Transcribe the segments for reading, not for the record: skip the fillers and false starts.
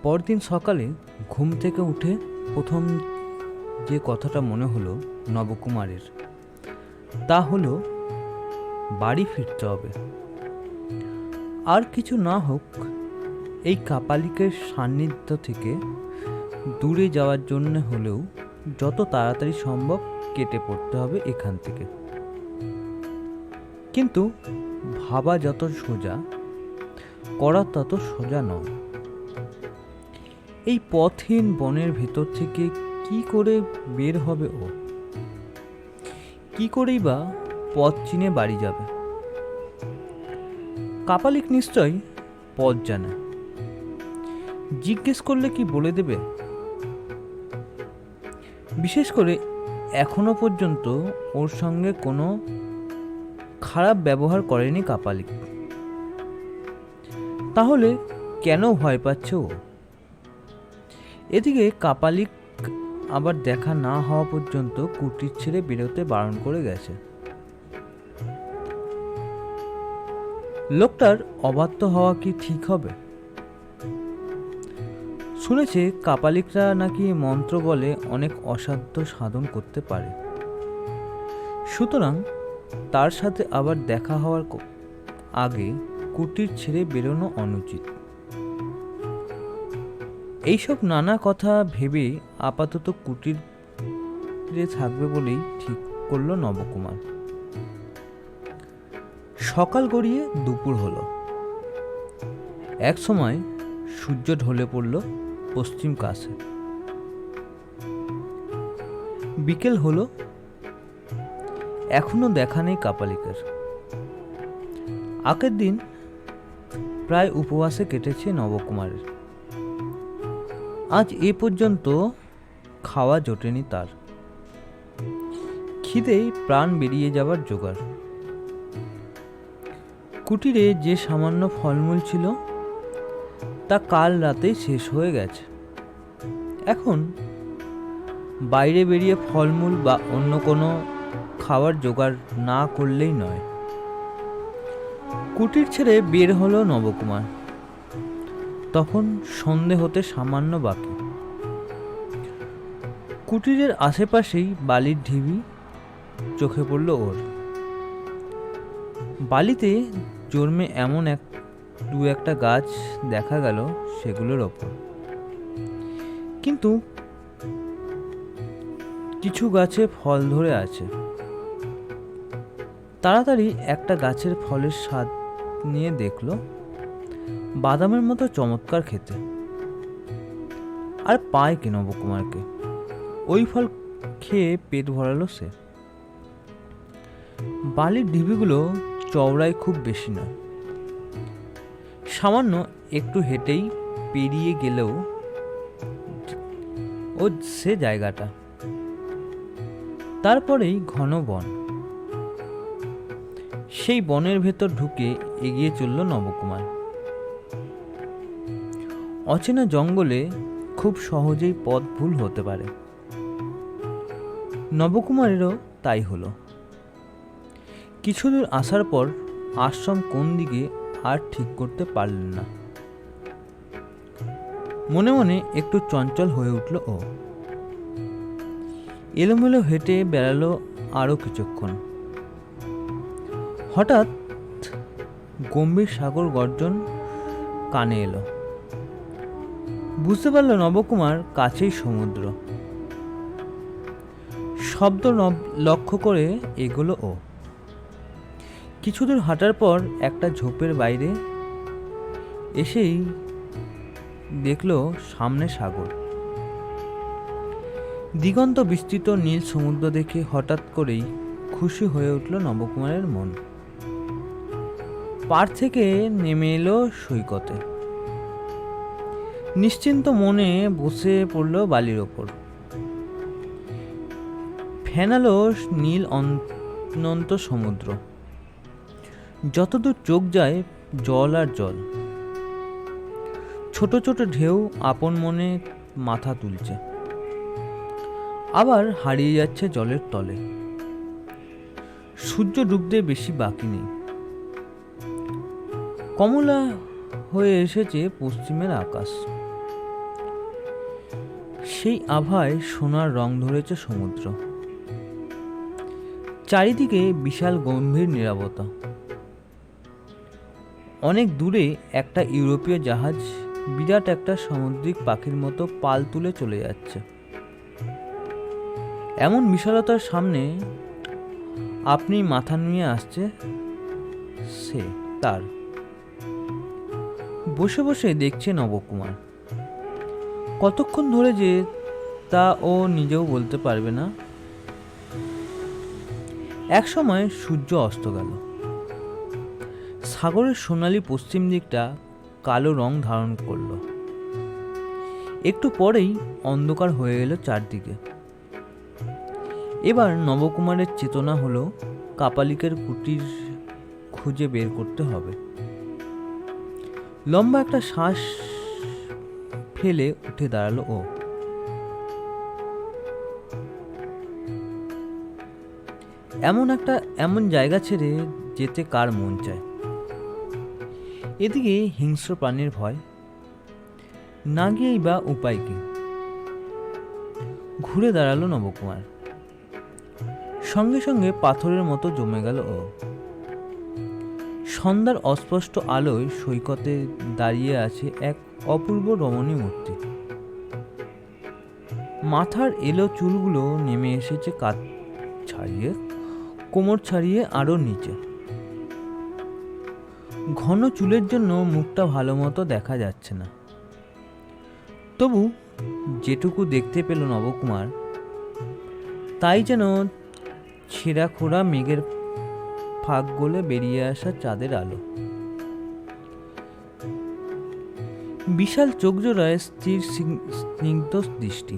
পরদিন সকালে ঘুম থেকে উঠে প্রথম যে কথাটা মনে হলো নবকুমারের, তা হলো বাড়ি ফিরতে হবে। আর কিছু না হোক, এই কাপালিকের সান্নিধ্য থেকে দূরে যাওয়ার জন্য হলেও যত তাড়াতাড়ি সম্ভব কেটে পড়তে হবে এখান থেকে। কিন্তু ভাবা যত সোজা, করা তত সোজা নয়। এই পথহীন বনের ভেতর থেকে কি করে বের হবে ও? কি করেই বা পথ চিনে বাড়ি যাবে? কাপালিক নিশ্চয় পথ জানে, জিজ্ঞেস করলে কি বলে দেবে? বিশেষ করে এখনো পর্যন্ত ওর সঙ্গে কোনো খারাপ ব্যবহার করেনি কাপালিক, তাহলে কেন ভয় পাচ্ছে ও? এদিকে কাপালিক আবার দেখা না হওয়া পর্যন্ত কুটির ছেড়ে বেরোতে বারণ করে গেছে। লোকটার অবাধ্য হওয়া কি ঠিক হবে? শুনেছে কাপালিকরা নাকি মন্ত্র বলে অনেক অসাধ্য সাধন করতে পারে, সুতরাং তার সাথে আবার দেখা হওয়ার আগে কুটির ছেড়ে বেরোনো অনুচিত। এইসব নানা কথা ভেবে আপাতত কুটিরে থাকবে বলেই ঠিক করল নবকুমার। সকাল গড়িয়ে দুপুর হলো। এক সময় সূর্য ঢলে পড়ল পশ্চিম কাছে। বিকেল হলো, এখনো দেখা নেই কাপালিকের। আগের দিন প্রায় উপবাসে কেটেছে নবকুমারের। আজ এ পর্যন্ত খাওয়া জোটেনি তার। খিদেই প্রাণ বেরিয়ে যাবার জোগাড়। কুটিরে যে সামান্য ফলমূল ছিল তা কাল রাতেই শেষ হয়ে গেছে। এখন বাইরে বেরিয়ে ফলমূল বা অন্য কোনো খাবার জোগাড় না করলেই নয়। কুটির ছেড়ে বের হলো নবকুমার। তখন সন্ধে হতে সামান্য বাকি। কুটিরের আশেপাশেই বালির ঢিবি চোখে পড়ল ওর। বালিতে জন্মে এমন দু একটা গাছ দেখা গেল সেগুলোর ওপর। কিন্তু কিছু গাছে ফল ধরে আছে। তাড়াতাড়ি একটা গাছের ফলের স্বাদ নিয়ে দেখল বাদামের মতো চমৎকার খেতে। আর পায় কে নবকুমারকে? ওই ফল খেয়ে পেট ভরালো সে। বালির ঢিবিগুলো চওড়ায় খুব বেশি নয়। সামান্য একটু হেঁটেই পেরিয়ে গেলেও ও সে জায়গাটা। তারপরেই ঘন বন। সেই বনের ভেতর ঢুকে এগিয়ে চলল নবকুমার। অচেনা জঙ্গলে খুব সহজেই পথ ভুল হতে পারে। নবকুমারেরও তাই হলো। কিছুদূর আসার পর আশ্রম কোন দিকে আর ঠিক করতে পারলেন না। মনে মনে একটু চঞ্চল হয়ে উঠল ও। এলোমেলো হেঁটে বেড়ালো আরো কিছুক্ষণ। হঠাৎ গম্ভীর সাগর গর্জন কানে এলো। বুঝতে পারল নবকুমার কাছেই সমুদ্র। শব্দ লক্ষ্য করে এগোলো ও। কিছুদূর হাঁটার পর একটা ঝোপের বাইরে এসেই দেখল সামনে সাগর। দিগন্ত বিস্তৃত নীল সমুদ্র দেখে হঠাৎ করেই খুশি হয়ে উঠল নবকুমারের মন। পাড় থেকে নেমে এলো সৈকতে। নিশ্চিন্ত মনে বসে পড়ল বালির ওপর। ফেনালো নীল অনন্ত সমুদ্র। যতদূর চোখ যায় জল আর জল। ছোট ছোট ঢেউ আপন মনে মাথা তুলছে, আবার হারিয়ে যাচ্ছে জলের তলে। সূর্য ডুবতে বেশি বাকি নেই। কমলা হয়ে এসেছে পশ্চিমের আকাশ। সেই আভায় সোনার রং ধরেছে সমুদ্র। চারিদিকে বিশাল গম্ভীর নীরবতা। অনেক দূরে একটা ইউরোপীয় জাহাজ বিরাট একটা সামুদ্রিক পাখির মতো পাল তুলে চলে যাচ্ছে। এমন বিশালতার সামনে আপনি মাথা নিয়ে আসছে সে তার। বসে বসে দেখছে নবকুমার। কতক্ষণ ধরে যে তা ও নিজেও বলতে পারবে না। এক সময় সূর্য অস্ত গেল। সাগরের সোনালি পশ্চিম দিকটা কালো রং ধারণ করল। একটু পরেই অন্ধকার হয়ে এলো চারদিকে। এবার নবকুমারের চেতনা হলো কাপালিকের কুটির খুঁজে বের করতে হবে। লম্বা একটা শ্বাস ফেলে উঠে দাঁড়ালো ও। এমন জায়গা ছেড়ে যেতে কার মন চায়? এদিকে হিংস্র প্রাণীর ভয় না গিয়েই বা উপায় কি? ঘুরে দাঁড়ালো নবকুমার। সঙ্গে সঙ্গে পাথরের মতো জমে গেল ও। সন্ধ্যার অস্পষ্ট আলোয় সৈকতে দাঁড়িয়ে আছে এক অপূর্ব রমণী মূর্তি। মাথার এলো চুলগুলো নেমে এসেছে কাঁধ ছাড়িয়ে, কোমর ছাড়িয়ে আরো নিচে। ঘন চুলের জন্য মুখটা ভালো মতো দেখা যাচ্ছে না। তবু যেটুকু দেখতে পেল নবকুমার তাই যেন ছেঁড়া খোড়া মেঘের ফাঁক গলে বেরিয়ে আসা চাঁদের আলো। বিশাল চোখ জোড়ায় স্থির স্নিগ্ধ দৃষ্টি।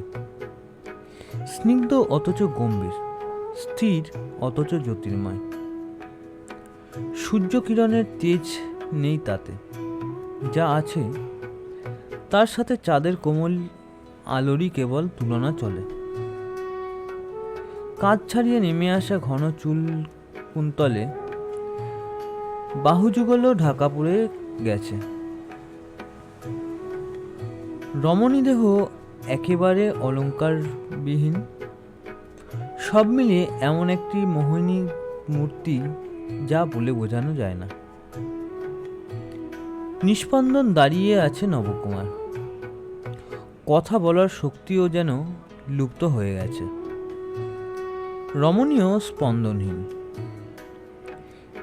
স্নিগ্ধ অথচ গম্ভীর, স্থির অথচ জ্যোতির্ময়। সূর্য কিরণের তেজ নেই তাতে, যা আছে তার সাথে চাঁদের কোমল আলোরই কেবল তুলনা চলে। কাঁধ ছাড়িয়ে নেমে আসা ঘন চুল কুন্তলে বাহুযুগল ঢাকা পড়ে গেছে। রমণী দেহ একেবারে অলঙ্কারবিহীন। সব মিলিয়ে এমন একটি মোহিনী মূর্তি যা বলে বোঝানো যায় না। নিস্পন্দন দাঁড়িয়ে আছে নবকুমার। কথা বলার শক্তিও যেন লুপ্ত হয়ে গেছে। রমণীও স্পন্দনহীন।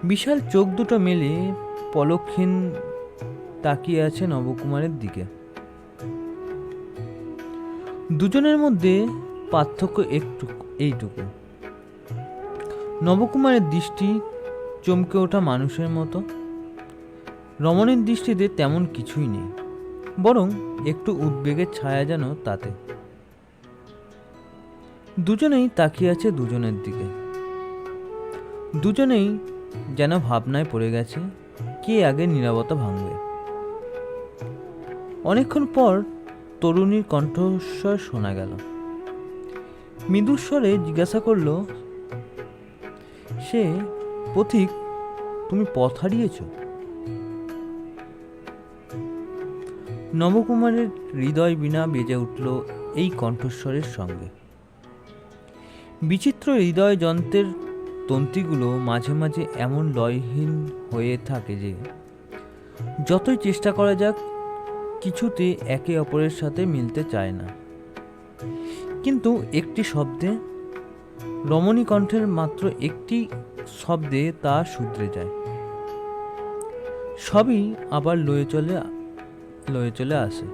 বিশাল চোখ দুটো মেলে পলকহীন তাকিয়ে আছে নবকুমারের দিকে। দুজনের মধ্যে পার্থক্য এইটুকু, নবকুমারের দৃষ্টি চমকে ওঠা মানুষের মতো। রমণীর দৃষ্টিতে তেমন কিছুই নেই, বরং একটু উদ্বেগের ছায়া যেন তাতে। দুজনেই তাকিয়ে আছে দুজনের দিকে। দুজনেই যেন ভাবনায় পড়ে গেছে কে আগে নীরবতা ভাঙবে। অনেকক্ষণ পর তরুণীর কণ্ঠস্বর শোনা গেল। মৃদুস্বরে জিজ্ঞাসা করল সে, পথিক, তুমি পথ হারিয়েছ? নবকুমারের হৃদয় বীণা বেজে উঠল এই কণ্ঠস্বরের সঙ্গে। বিচিত্র হৃদয় যন্ত্রের তন্ত্রীগুলো মাঝে মাঝে এমন লয়হীন হয়ে থাকে যে যতই চেষ্টা করা যাক কিছুতে একে অপরের সাথে মিলতে চায় না। কিন্তু একটি শব্দে, রমণী কণ্ঠের মাত্র একটি শব্দে তা শুধরে যায়। সবই আবার লয়ে চলে আসে।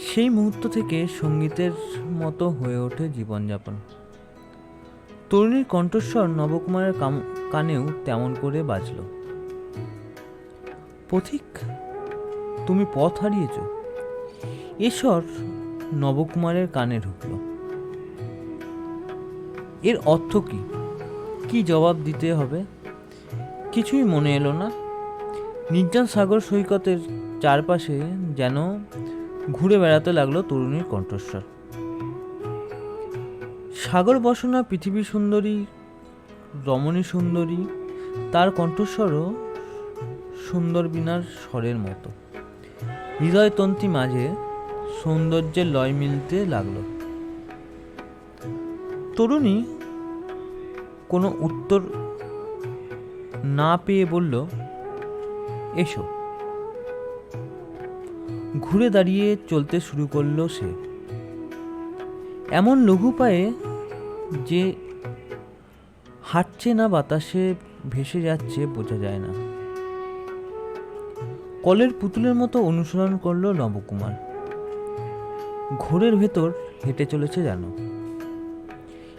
সেই মুহূর্ত থেকে সঙ্গীতের মতো হয়ে ওঠে জীবনযাপন। তরুণীর কণ্ঠস্বর নবকুমারের কানেও তেমন করে বাজল। পথিক, তুমি পথ হারিয়েছ। এ স্বর নবকুমারের কানে ঢুকল। এর অর্থ কি? কি জবাব দিতে হবে কিছুই মনে এলো না। নির্জন সাগর সৈকতের চারপাশে যেন ঘুরে বেড়াতে লাগলো তরুণীর কণ্ঠস্বর। সাগর বসনা পৃথিবী সুন্দরী, রমণী সুন্দরী, তার কণ্ঠস্বরও সুন্দর বীণার স্বরের মতো। হৃদয়তন্ত্রী মাঝে সৌন্দর্যের লয় মিলতে লাগলো। তরুণী কোনো উত্তর না পেয়ে বলল, এসো। ঘুরে দাঁড়িয়ে চলতে শুরু করলো সে, এমন লঘু পায়ে যে হাঁটছে না বাতাসে ভেসে যাচ্ছে বোঝা যায় না। কলের পুতুলের মতো অনুসরণ করলো নবকুমার। ঘোরের ভেতর হেঁটে চলেছে যেন।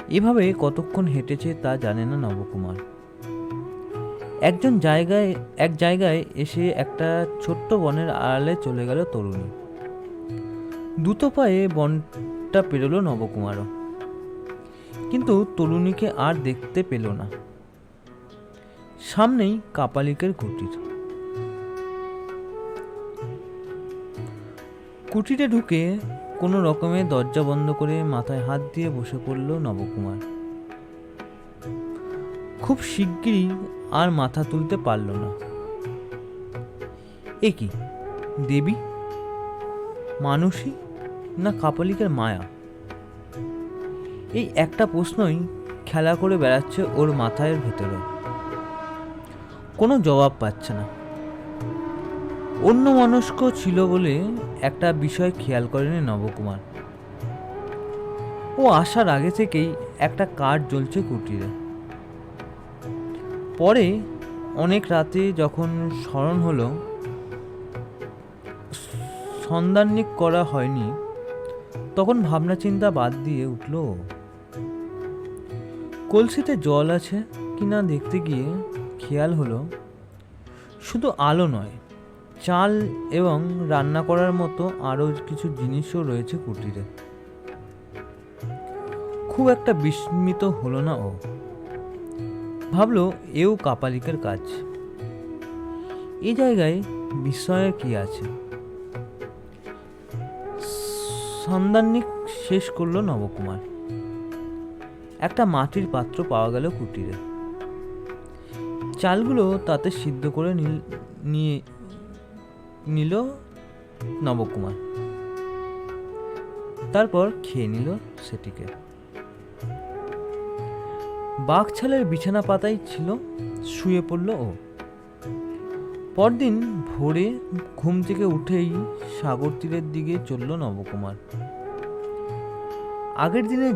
এভাবে কতক্ষণ হেঁটেছে তা জানে না নবকুমার। এক জায়গায় এসে একটা ছোট্ট বনের আড়ালে চলে গেল তরুণী। দ্রুত পায়ে বনটা পেরোলো নবকুমারও, কিন্তু তরুণীকে আর দেখতে পেল না। সামনেই কাপালিকের কুটির। কুটিরে ঢুকে কোনো রকমে দরজা বন্ধ করে মাথায় হাত দিয়ে বসে পড়ল নবকুমার। খুব শিগগিরই আর মাথা তুলতে পারল না। এ কি দেবী, মানুষই না কাপালিকের মায়া? এই একটা প্রশ্নই খেলা করে বেড়াচ্ছে ওর মাথার ভেতরে। কোনো জবাব পাচ্ছে না। অন্য মনস্ক ছিল বলে একটা বিষয় খেয়াল করেনি নবকুমার। ও আসার আগে থেকেই একটা কাঠ জ্বলছে কুটিরে। পরে অনেক রাতে যখন স্মরণ হলো সন্ধানিক করা হয়নি, তখন ভাবনা চিন্তা বাদ দিয়ে উঠল। কলসিতে জল আছে কিনা দেখতে গিয়ে খেয়াল হলো শুধু আলো নয়, চাল এবং রান্না করার মতো আরও কিছু জিনিসও রয়েছে কুটিরে। খুব একটা বিস্মিত হলো না ও। ভাবলো এও কাপালিকের কাজ। এই জায়গায় বিস্ময়ের কি আছে? সন্ধানিক শেষ করলো নবকুমার। একটা মাটির পাত্র পাওয়া গেল কুটিরে। চালগুলো তাতে সিদ্ধ করে নিল নবকুমার। তারপর খেয়ে নিল সেটিকে। বাঘছালের বিছানা পাতাই ছিল, শুয়ে পড়ল ও। পরদিন ভোরে ঘুম থেকে উঠেই সাগর তীরের দিকে চলল নবকুমার। আগের দিনে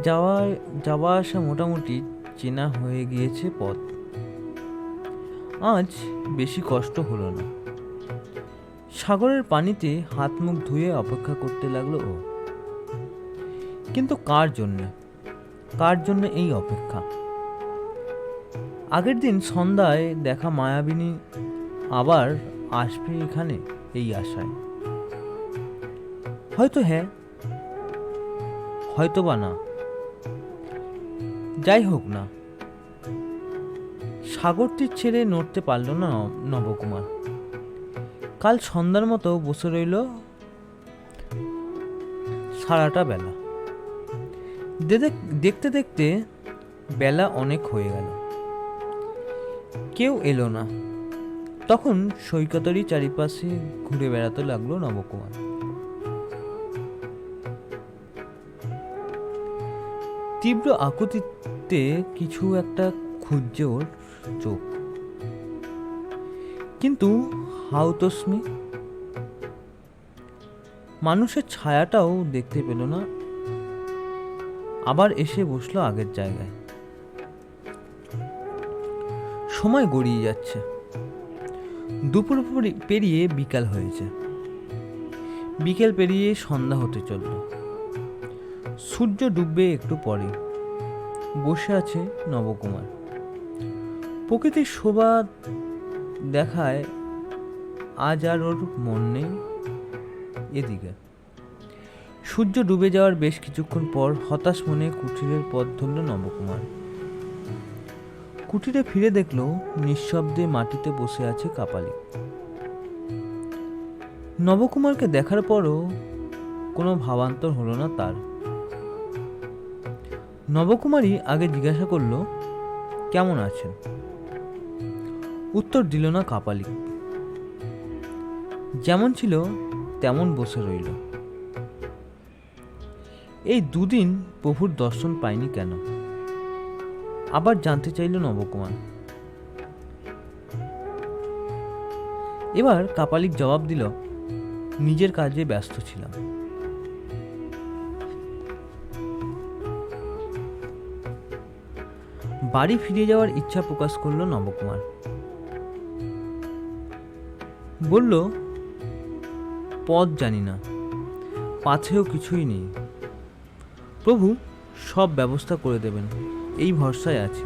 যাওয়া আসা মোটামুটি চেনা হয়ে গিয়েছে পথ। আজ বেশি কষ্ট হলো না। সাগরের পানিতে হাত মুখ ধুয়ে অপেক্ষা করতে লাগলো ও। কিন্তু কার জন্যে এই অপেক্ষা? আগের দিন সন্ধ্যায় দেখা মায়াবিনী আবার আসবে এখানে এই আশায়। হয়তো হ্যাঁ, হয়তো বা না। যাই হোক না, সাগরটি ছেড়ে নড়তে পারল না নবকুমার। কাল সন্ধ্যার মতো বসে রইল সারাটা বেলা। দেখতে দেখতে বেলা অনেক হয়ে গেল। কেউ এলো না। তখন সৈকতেরই চারিপাশে ঘুরে বেড়াতে লাগলো নবকুমার। তীব্র আকুতিতে কিছু একটা খুঁজছে ওর চোখ, কিন্তু হাউতস্মি মানুষের ছায়াটাও দেখতে পেল না। আবার এসে বসলো আগের জায়গায়। সময় গড়িয়ে যাচ্ছে। দুপুর পেরিয়ে বিকাল হয়েছে। বিকেল পেরিয়ে সন্ধ্যা হতে চলল। সূর্য ডুববে একটু পরে। বসে আছে নবকুমার। প্রকৃতির শোভা দেখায় আজ আর ওর মন নেই এদিকে। সূর্য ডুবে যাওয়ার বেশ কিছুক্ষণ পর হতাশ মনে কুটিরের পথ ধরল নবকুমার। কুটিরে ফিরে দেখল নিঃশব্দে মাটিতে বসে আছে কাপালিক। নবকুমারকে দেখার পরও কোনো ভাবান্তর হলো না তার। নবকুমারী আগে জিজ্ঞাসা করল, কেমন আছেন? উত্তর দিল না কাপালিক। যেমন ছিল তেমন বসে রইল। এই দুদিন প্রভুর দর্শন পায়নি কেন? আবার জানতে চাইল নবকুমার। এবার কাপালিক জবাব দিল, নিজের কাজে ব্যস্ত ছিলাম। বাড়ি ফিরে যাওয়ার ইচ্ছা প্রকাশ করল নবকুমার। বলল, পথ জানি না, পাছেও কিছুই নেই, প্রভু সব ব্যবস্থা করে দেবেন, এই ভরসায় আছি।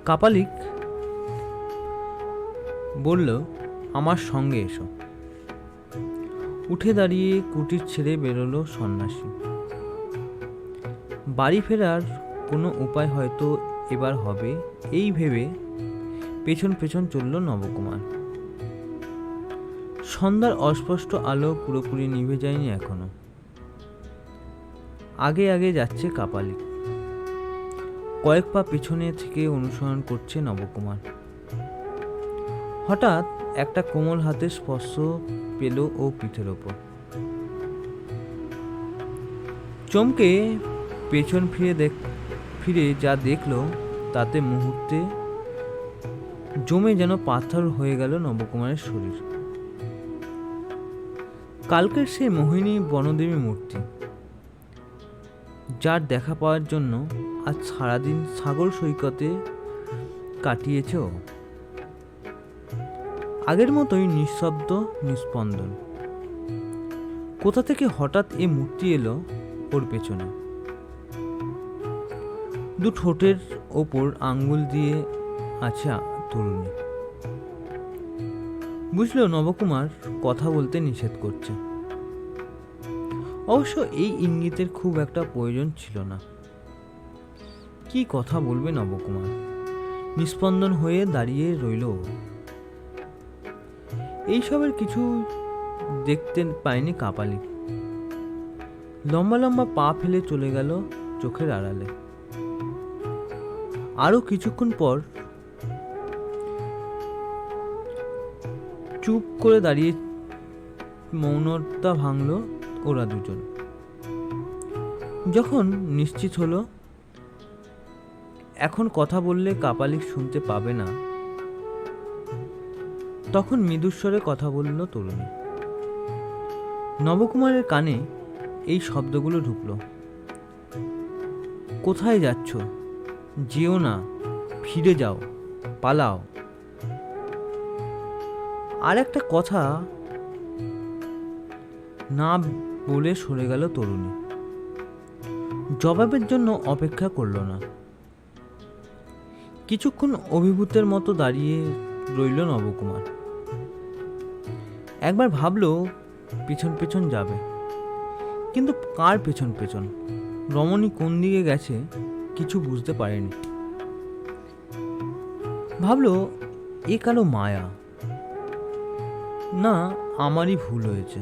কাপালিক বলল, আমার সঙ্গে এসো। উঠে দাঁড়িয়ে কুটির ছেড়ে বেরোলো সন্ন্যাসী। বাড়ি ফেরার কোনো উপায় হয়তো এবার হবে, এই ভেবে পেছন পেছন চলল নবকুমার। সন্ধ্যার অস্পষ্ট আলো পুরোপুরি নিভে যায়নি এখনো। আগে আগে যাচ্ছে কাপালিক, কয়েক পা পেছনে থেকে অনুসরণ করছে নবকুমার। হঠাৎ একটা কোমল হাতের স্পর্শ পেল ও পিঠের ওপর। চমকে পেছন ফিরে যা দেখলো তাতে মুহূর্তে জমে যেন পাথর হয়ে গেল নবকুমারের শরীর। কালকের সেই মোহিনী বনদেবী মূর্তি, যার দেখা পাওয়ার জন্য আজ সারাদিন সাগর সৈকতে কাটিয়েছে ও। আগের মতোই নিঃশব্দ, নিস্পন্দন। কোথা থেকে হঠাৎ এ মূর্তি এলো ওর পেছনে। দু ঠোঁটের ওপর আঙ্গুল দিয়ে আছে তরুণী। বুঝল নবকুমার কথা বলতে নিষেধ করছে। অবশ্য এই ইঙ্গিতের খুব একটা প্রয়োজন ছিল না। কি কথা বলবে নবকুমার? নিস্পন্দন হয়ে দাঁড়িয়ে রইল। এইসবের কিছু দেখতে পায়নি কাপালিক। লম্বা লম্বা পা ফেলে চলে গেল চোখের আড়ালে। আরো কিছুক্ষণ পর চুপ করে দাঁড়িয়ে মৌনতা ভাঙল ওরা দুজন। যখন নিশ্চিত হলো এখন কথা বললে কাপালিক শুনতে পাবে না, তখন মৃদুস্বরে কথা বলল তরুণী। নবকুমারের কানে এই শব্দগুলো ঢুকলো। কোথায় যাচ্ছ? যেও না, ফিরে যাও, পালাও। আর একটা কথা না বলে সরে গেল তরুণী। জবাবের জন্য অপেক্ষা করল না। কিছুক্ষণ অভিভূতের মতো দাঁড়িয়ে রইল নবকুমার। একবার ভাবলো পিছন পেছন যাবে, কিন্তু কার পেছন পেছন? রমণী কোন দিকে গেছে কিছু বুঝতে পারেনি। ভাবলো এ কালো মায়া, না আমারই ভুল হয়েছে।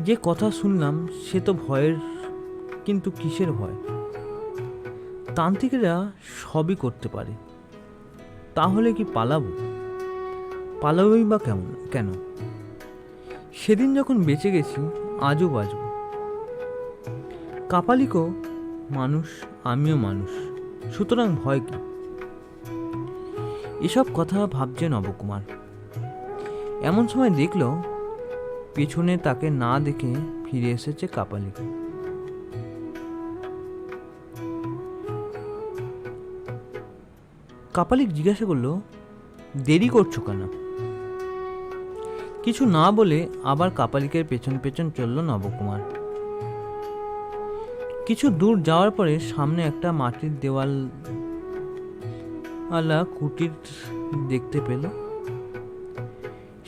যে কথা শুনলাম সে তো ভয়ের, কিন্তু কিসের ভয়? তান্ত্রিকেরা সবই করতে পারে, তাহলে কি পালাবো? পালাবই বা কেন? সেদিন যখন বেঁচে গেছি আজও বাঁচব। কাপালিকও মানুষ, আমিও মানুষ, সুতরাং ভয় কি? এসব কথা ভাবছে নবকুমার। এমন সময় দেখল পেছনে তাকে না দেখে ফিরে এসেছে কাপালিক। কাপালিক জিজ্ঞাসা করলো, দেরি করছো কেন? কিছু না বলে আবার কাপালিকের পেছন পেছন চলল নবকুমার। কিছু দূর যাওয়ার পরে সামনে একটা মাটির দেওয়ালওয়ালা কুটির দেখতে পেল।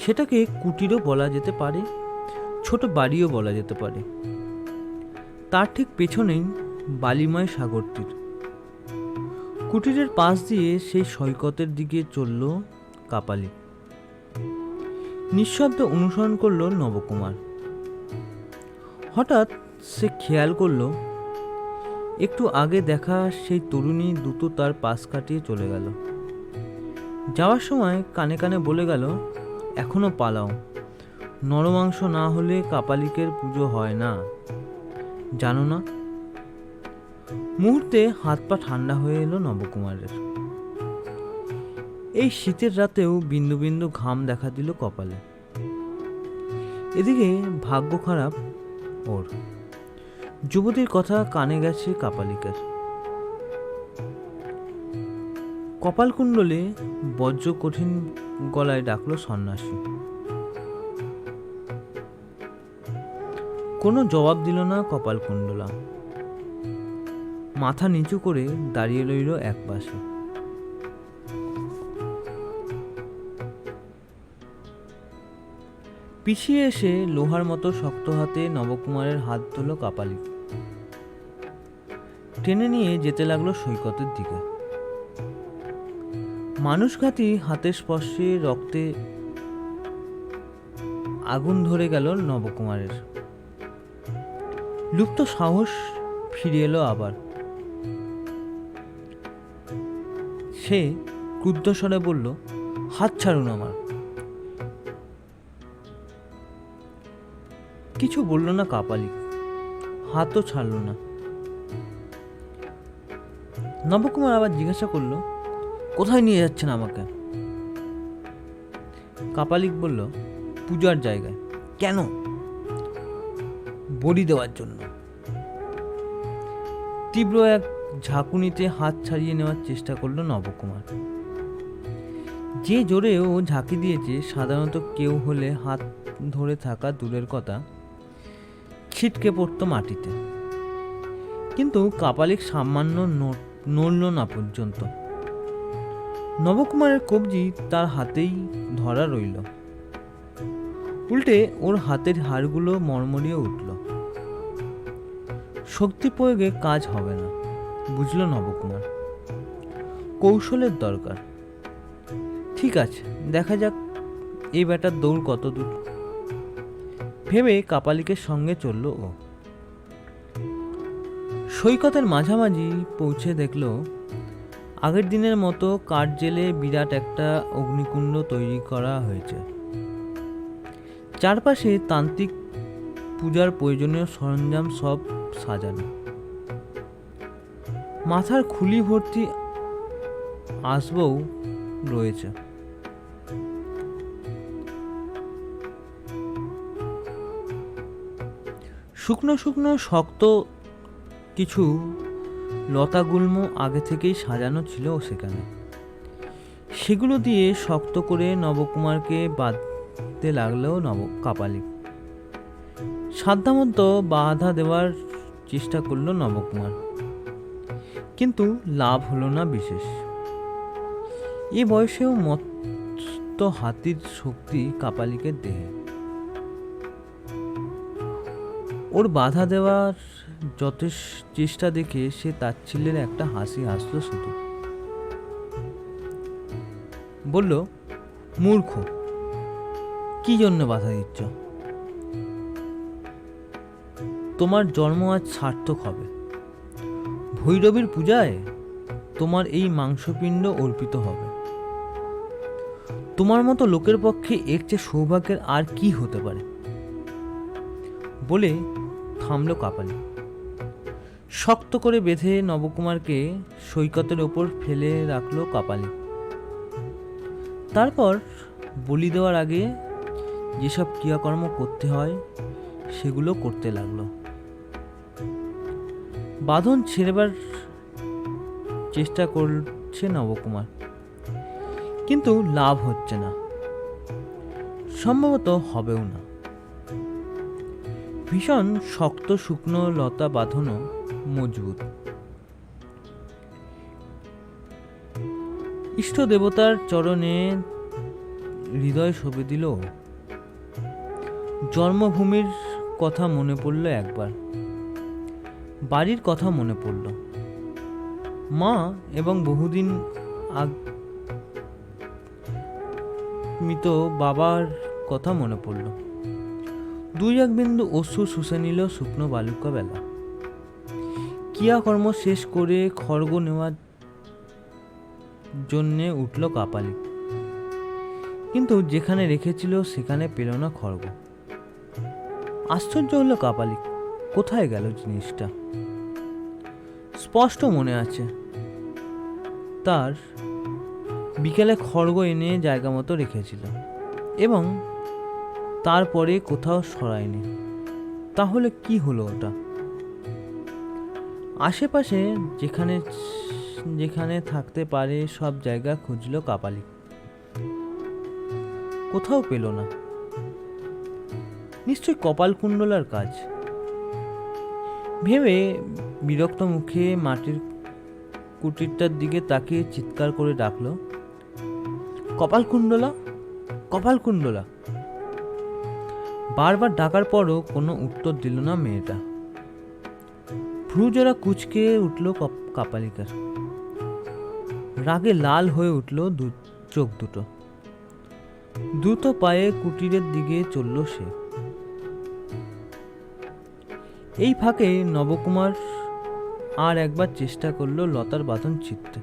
সেটাকে কুটিরও বলা যেতে পারে, ছোট বাড়িও বলা যেতে পারে। তার ঠিক পেছনেই বালিময় সাগর তীর। কুটিরের পাশ দিয়ে সেই সৈকতের দিকে চলল কাপালিক। নিঃশব্দে অনুসরণ করল নবকুমার। হঠাৎ সে খেয়াল করল একটু আগে দেখা সেই তরুণী দ্রুত তার পাশ কাটিয়ে চলে গেল। যাওয়ার সময় কানে কানে বলে গেল, এখনো পালাও, নরমাংস না হলে কাপালিকের পুজো হয় না, জানো না? মুহূর্তে হাত পা ঠান্ডা হয়ে এলো নবকুমারের। এই শীতের রাতেও বিন্দু বিন্দু ঘাম দেখা দিল কপালে। এদিকে ভাগ্য খারাপ ওর, যুবতীর কথা কানে গেছে কাপালিকের। কপালকুণ্ডলে বজ্র কঠিন গলায় ডাকলো সন্ন্যাসী। কোনো জবাব দিল না কপালকুণ্ডলা। মাথা নিচু করে দাঁড়িয়ে রইল এক পাশে। পিছিয়ে এসে লোহার মতো শক্ত হাতে নবকুমারের হাত ধরল কাপালিক। টেনে নিয়ে যেতে লাগলো সৈকতের দিকে। মানুষঘাতী হাতের স্পর্শে রক্তে আগুন ধরে গেল নবকুমারের। লুপ্ত সাহস ফিরে এলো আবার। সে ক্রুদ্ধ স্বরে বলল, হাত ছাড়ুন আমার। কিছু বলল না কাপালিক, হাতও ছাড়ল না। নবকুমার আবার জিজ্ঞাসা করল, কোথায় নিয়ে যাচ্ছেন আমাকে? কাপালিক বলল, পূজার জায়গায়। কেন? বলি দেওয়ার জন্য। তীব্র এক ঝাঁকুনিতে হাত ছাড়িয়ে নেওয়ার চেষ্টা করলো নবকুমার। যে জোরে ও ঝাঁকি দিয়েছে, সাধারণত কেউ হলে হাত ধরে থাকা দূরের কথা, ছিটকে পড়তো মাটিতে। কিন্তু কাপালিক সামান্য নড়ল না পর্যন্ত। নবকুমারের কবজি তার হাতেই ধরা রইল। উল্টে ওর হাতের হাড়গুলো মরমরিয়ে উঠল। শক্তি প্রয়োগে কাজ হবে না, বুঝল নবকুমার। কৌশলের দরকার। ঠিক আছে, দেখা যাক এই ব্যাটার দৌড় কত দূর ভেবে কাপালিকের সঙ্গে চলল ও। সৈকতের মাঝামাঝি পৌঁছে দেখল আগের দিনের মতো কাঠ জেলে বিরাট একটা অগ্নিকুণ্ড তৈরি করা হয়েছে। চারপাশে তান্ত্রিক পূজার প্রয়োজনীয় সরঞ্জাম সব সাজানো। মাথার খুলি ভর্তি আসবাবও রয়েছে। শুকনো শুকনো শক্ত কিছু লতাগুল্ম আগে থেকেই সাজানো ছিল সেখানে। সেগুলো দিয়ে শক্ত করে নবকুমারকে বাঁধতে লাগলো কাপালিক। সাধ্যমতো বাধা দেওয়ার চেষ্টা করলো নবকুমার, কিন্তু লাভ হলো না বিশেষ। এ বয়সেও মস্ত হাতির শক্তি কাপালিকের দেহে। ওর বাধা দেওয়ার যত চেষ্টা দেখে সে তাচ্ছিল্যের একটা হাসি হাসল শুধু। বলল, মূর্খ, কি জন্য বাধা দিচ্ছ? তোমার জন্ম আজ সার্থক হবে। ভৈরবীর পূজায় তোমার এই মাংসপিণ্ড অর্পিত হবে। তোমার মতো লোকের পক্ষে এর চেয়ে সৌভাগ্যের আর কি হতে পারে? বলে থামল কাপালি। শক্ত করে বেঁধে নবকুমারকে সৈকতের ওপর ফেলে রাখলো কাপালি। তারপর বলি দেওয়ার আগে যেসব ক্রিয়াকর্ম করতে হয় সেগুলো করতে লাগলো। বাঁধন ছেড়েবার চেষ্টা করছে নবকুমার, কিন্তু লাভ হচ্ছে না, সম্ভবত হবেও না। ভীষণ শক্ত শুকনো লতা বাঁধানো, মজবুত। ইষ্ট দেবতার চরণে হৃদয় সঁপে দিল। জন্মভূমির কথা মনে পড়ল একবার, বাড়ির কথা মনে পড়ল, মা এবং বহুদিন মৃত বাবার কথা মনে পড়ল। দুই এক বিন্দু অশ্রু শুষে নিল শুকনো বালুকা বেলা। ক্রিয়াকর্ম শেষ করে খড়গ নেওয়ার জন্যে উঠল কাপালি, কিন্তু যেখানে রেখেছিল সেখানে পেল না খড়গ। আশ্চর্য হলো কাপালিক, কোথায় গেল জিনিসটা। স্পষ্ট মনে আছে তার বিকেলে খড়গ এনে জায়গা মতো রেখেছিল এবং তারপরে কোথাও সরায়নি। তাহলে কি হলো ওটা? আশেপাশে যেখানে যেখানে থাকতে পারে সব জায়গা খুঁজল কাপালিক, কোথাও পেল না। নিশ্চয় কপালকুণ্ডলার কাজ ভেবে বিরক্ত মুখে মাটির কুটিরটার দিকে তাকিয়ে চিৎকার করে ডাকলো, কপালকুণ্ডলা, কপালকুণ্ডলা। বারবার ডাকার পরও কোনো উত্তর দিল না মেয়েটা। ভ্রুজোড়া কুঁচকে উঠল কাপালিকার, রাগে লাল হয়ে উঠল চোখ দুটো। দ্রুত পায়ে কুটিরের দিকে চলল সে। এই ফাঁকে নবকুমার আর একবার চেষ্টা করলো লতার বাঁধন ছিঁড়তে।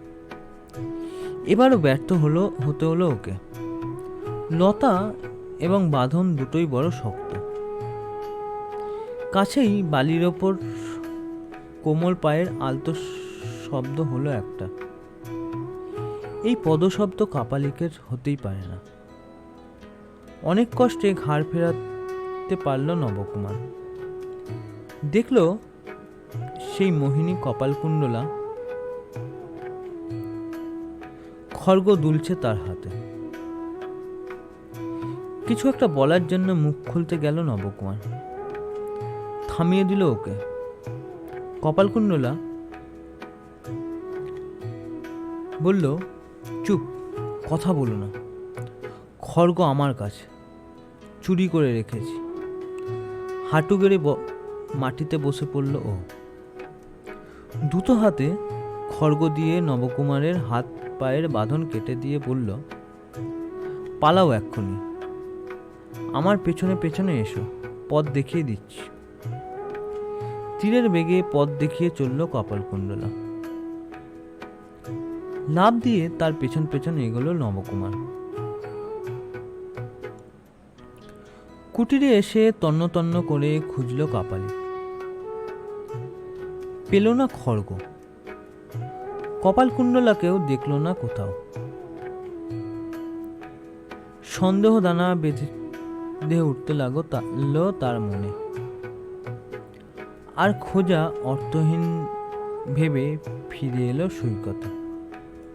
এবারও ব্যর্থ হতে হলো ওকে। লতা এবং বাঁধন দুটোই বড় শক্ত। কাছেই বালির ওপর কোমল পায়ের আলতো শব্দ হলো একটা। এই পদশব্দ কাপালিকের হতেই পারে না। অনেক কষ্টে ঘাড় ফেরাতে পারল নবকুমার। দেখল সেই মোহিনী কপালকুণ্ডলা খড়গ দুলছে তার হাতে। কিছু একটা বলার জন্য মুখ খুলতে গেল নবকুমার, থামিয়ে দিল ওকে। কপালকুণ্ডলা বলল, চুপ, কথা বলো না। খড়গ আমার কাছে, চুরি করে রেখেছি। হাঁটু গেড়ে মাটিতে বসে পড়ল ও। দুটো হাতে খড়গ দিয়ে নবকুমারের হাত পায়ের বাঁধন কেটে দিয়ে বলল, পালাও এক্ষুনি, আমার পেছনে পেছনে এসো, পথ দেখিয়ে দিচ্ছি। তীরের বেগে পথ দেখিয়ে চলল কপালকুণ্ডলা। লাফ দিয়ে তার পেছন পেছন এগোলো নবকুমার। কুটিরে এসে তন্ন তন্ন করে খুঁজল কাপালিক, পেল না খড়গ। কপালকুণ্ডলাকেও দেখল না কোথাও। সন্দেহ দানা বেঁধে উঠতে লাগলো তার মনে। আর খোঁজা অর্থহীন ভেবে ফিরে এলো সৈকতে।